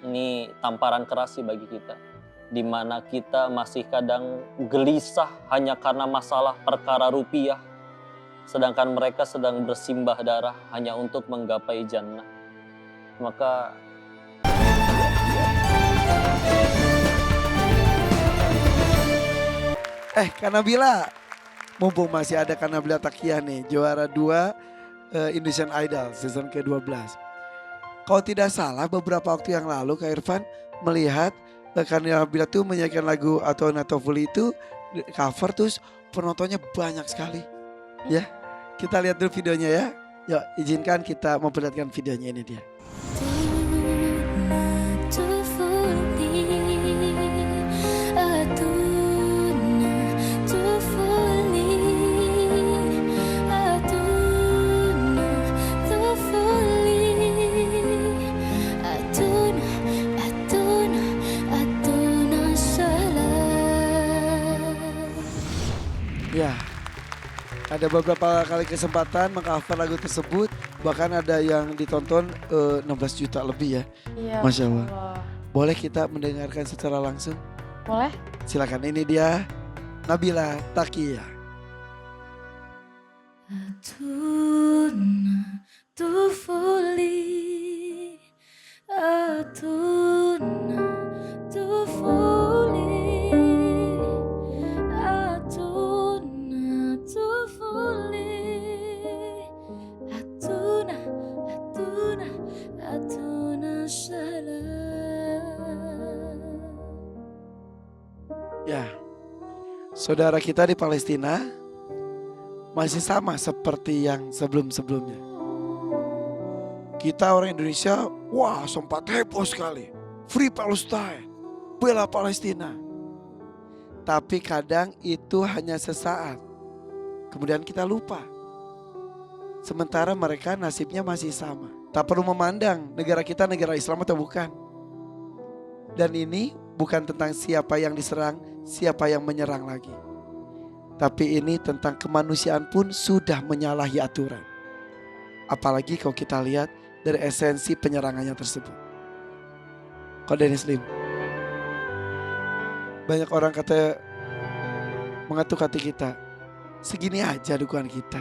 Ini tamparan keras sih bagi kita, di mana kita masih kadang gelisah hanya karena masalah perkara rupiah, sedangkan mereka sedang bersimbah darah hanya untuk menggapai jannah. Maka Kak Nabila, mumpung masih ada Kak Nabila Takia nih, juara 2 Indonesian Idol season ke-12. Kalau tidak salah beberapa waktu yang lalu Kak Irfan melihat Kak Nabila tuh menyanyikan lagu atau Natovuli itu cover terus penontonnya banyak sekali. Ya, kita lihat dulu videonya ya. Yuk izinkan kita memperlihatkan videonya, ini dia. Ya, ada beberapa kali kesempatan mengcover lagu tersebut. Bahkan ada yang ditonton 16 juta lebih ya. Iya, Masya Allah. Boleh kita mendengarkan secara langsung? Boleh? Silakan, ini dia Nabila Takia. Atuna tufuli, atuna tufuli, atuna tufuli, atuna, atuna, atuna salam. Ya, saudara kita di Palestina masih sama seperti yang sebelum-sebelumnya. Kita orang Indonesia, wah sempat heboh sekali. Free Palestine, bela Palestina. Tapi kadang itu hanya sesaat. Kemudian kita lupa. Sementara mereka nasibnya masih sama. Tak perlu memandang negara kita negara Islam atau bukan. Dan ini bukan tentang siapa yang diserang, siapa yang menyerang lagi. Tapi ini tentang kemanusiaan pun sudah menyalahi aturan. Apalagi kalau kita lihat dari esensi penyerangannya tersebut. Kok Dennis Lim? Banyak orang kata mengetuk hati kita. Segini aja dukungan kita.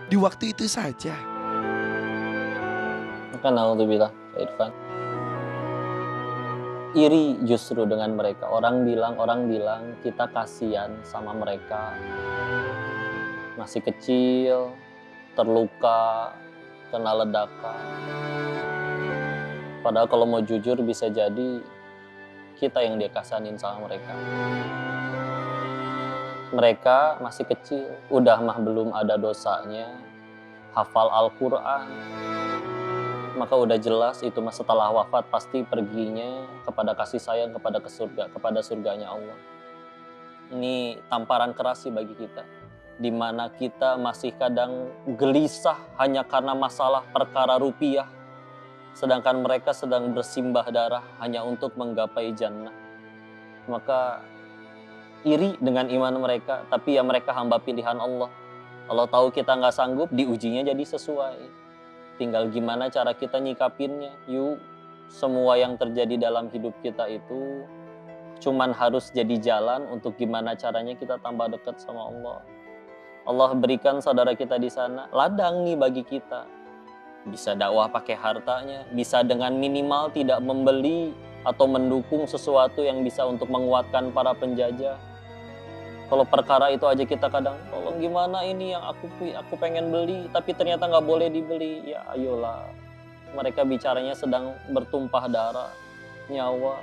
Di waktu itu saja. maka naudzubillah, Kak Irfan. Iri justru dengan mereka. Orang bilang kita kasihan sama mereka. Masih kecil, terluka, kena ledakan. Padahal kalau mau jujur bisa jadi kita yang dikasihanin sama mereka. Mereka masih kecil, udah mah belum ada dosanya, hafal Al-Quran. Maka udah jelas itu mah setelah wafat pasti perginya kepada kasih sayang, kepada surganya Allah. Ini tamparan keras sih bagi kita, di mana kita masih kadang gelisah hanya karena masalah perkara rupiah, sedangkan mereka sedang bersimbah darah hanya untuk menggapai jannah. Maka iri dengan iman mereka, tapi ya mereka hamba pilihan Allah. Allah tahu kita nggak sanggup, diujinya jadi sesuai. Tinggal gimana cara kita nyikapinnya. Yuk, semua yang terjadi dalam hidup kita itu cuman harus jadi jalan untuk gimana caranya kita tambah dekat sama Allah. Allah berikan saudara kita di sana ladang nih bagi kita. Bisa dakwah pakai hartanya, bisa dengan minimal tidak membeli atau mendukung sesuatu yang bisa untuk menguatkan para penjajah. Kalau perkara itu aja kita kadang, tolong gimana ini yang aku pengen beli, tapi ternyata nggak boleh dibeli. Ya ayolah, mereka bicaranya sedang bertumpah darah, nyawa.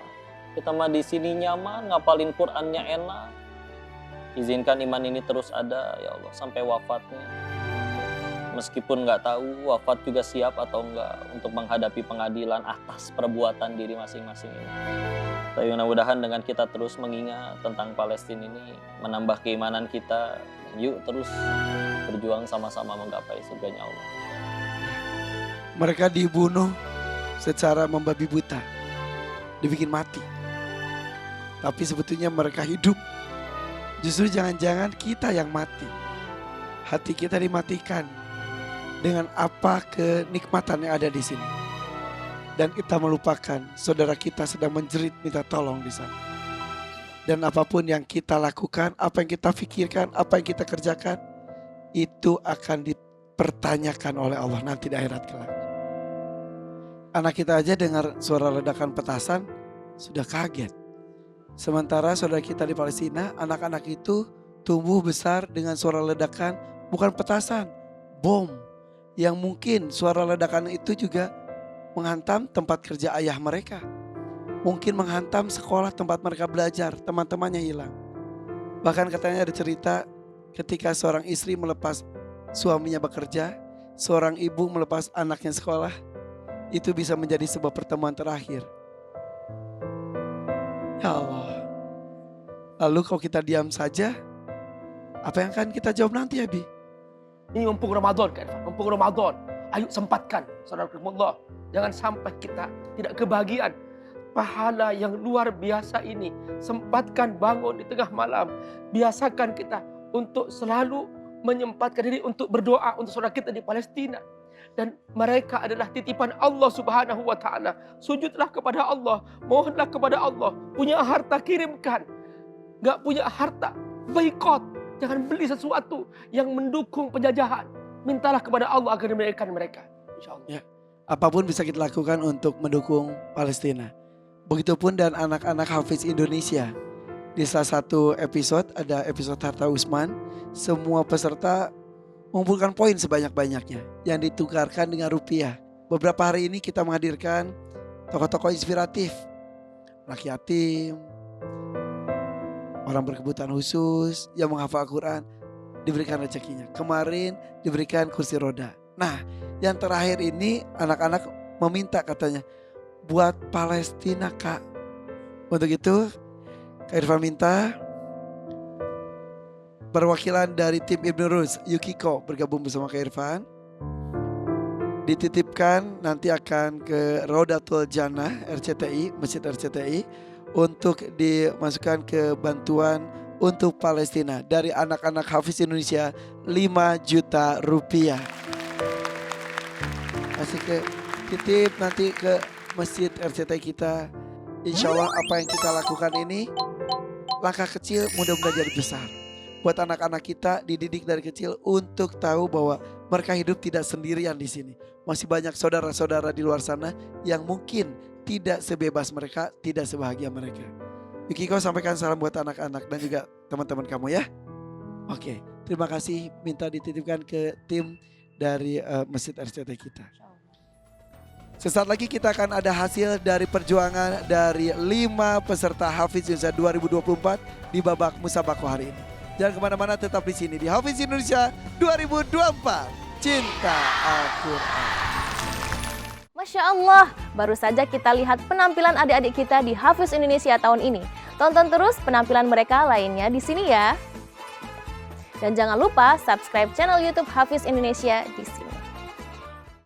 Kita mah di sini nyaman, ngapalin Qur'annya enak. Izinkan iman ini terus ada, ya Allah, sampai wafatnya. Meskipun nggak tahu wafat juga siap atau enggak untuk menghadapi pengadilan atas perbuatan diri masing-masing ini. Tapi mudah-mudahan dengan kita terus mengingat tentang Palestina ini, menambah keimanan kita, yuk terus berjuang sama-sama menggapai surganya Allah. Mereka dibunuh secara membabi buta, dibikin mati. Tapi sebetulnya mereka hidup. Justru jangan-jangan kita yang mati. Hati kita dimatikan dengan apa kenikmatan yang ada di sini. dan kita melupakan saudara kita sedang menjerit minta tolong di sana. Dan apapun yang kita lakukan, apa yang kita pikirkan, apa yang kita kerjakan, itu akan dipertanyakan oleh Allah nanti di akhirat kelak. Anak kita aja dengar suara ledakan petasan sudah kaget. Sementara saudara kita di Palestina, anak-anak itu tumbuh besar dengan suara ledakan bukan petasan, bom. Yang mungkin suara ledakan itu juga menghantam tempat kerja ayah mereka. Mungkin menghantam sekolah tempat mereka belajar, teman-temannya hilang. Bahkan katanya ada cerita ketika seorang istri melepas suaminya bekerja, seorang ibu melepas anaknya sekolah, itu bisa menjadi sebuah pertemuan terakhir. Ya Allah. Lalu kalau kita diam saja, apa yang akan kita jawab nanti ya Bi? Ini mumpung Ramadan kan, mumpung Ramadan. Ayo sempatkan, saudara-saudara. Jangan sampai kita tidak kebahagiaan. Pahala yang luar biasa ini, sempatkan bangun di tengah malam. Biasakan kita untuk selalu menyempatkan diri untuk berdoa untuk saudara kita di Palestina. Dan mereka adalah titipan Allah Subhanahu wa Ta'ala. Sujudlah kepada Allah, mohonlah kepada Allah. Punya harta kirimkan, gak punya harta boikot. Jangan beli sesuatu yang mendukung penjajahan. Mintalah kepada Allah agar diberikan mereka. Insya Allah. Ya, apapun bisa kita lakukan untuk mendukung Palestina. Begitupun dan anak-anak Hafiz Indonesia. Di salah satu episode, ada episode Harta Usman. Semua peserta mengumpulkan poin sebanyak-banyaknya yang ditukarkan dengan rupiah. Beberapa hari ini kita menghadirkan tokoh-tokoh inspiratif. Anak yatim, orang berkebutuhan khusus yang menghafal Al-Quran, diberikan rezekinya. Kemarin diberikan kursi roda. Nah, yang terakhir ini anak-anak meminta katanya, buat Palestina Kak. Untuk itu Kak Irfan minta perwakilan dari tim Ibnu Rus, Yukiko bergabung bersama Kak Irfan. Dititipkan nanti akan ke Rodatul Jannah RCTI, Masjid RCTI. Untuk dimasukkan ke bantuan untuk Palestina. Dari anak-anak Hafiz Indonesia 5 juta rupiah. Kasih ke titip nanti ke Masjid RCTI kita. Insya Allah apa yang kita lakukan ini langkah kecil mudah-mudahan jadi besar. Buat anak-anak kita dididik dari kecil untuk tahu bahwa mereka hidup tidak sendirian di sini. Masih banyak saudara-saudara di luar sana yang mungkin tidak sebebas mereka, tidak sebahagia mereka. Yukiko sampaikan salam buat anak-anak dan juga teman-teman kamu ya. Oke, terima kasih. Minta dititipkan ke tim dari Masjid RCTI kita. Sesaat lagi kita akan ada hasil dari perjuangan dari 5 peserta Hafiz Indonesia 2024 di babak Musabakoh hari ini. Jangan kemana-mana, tetap di sini di Hafiz Indonesia 2024. Cinta Al-Quran. Masya Allah, baru saja kita lihat penampilan adik-adik kita di Hafiz Indonesia tahun ini. Tonton terus penampilan mereka lainnya di sini ya. Dan jangan lupa subscribe channel YouTube Hafiz Indonesia di sini.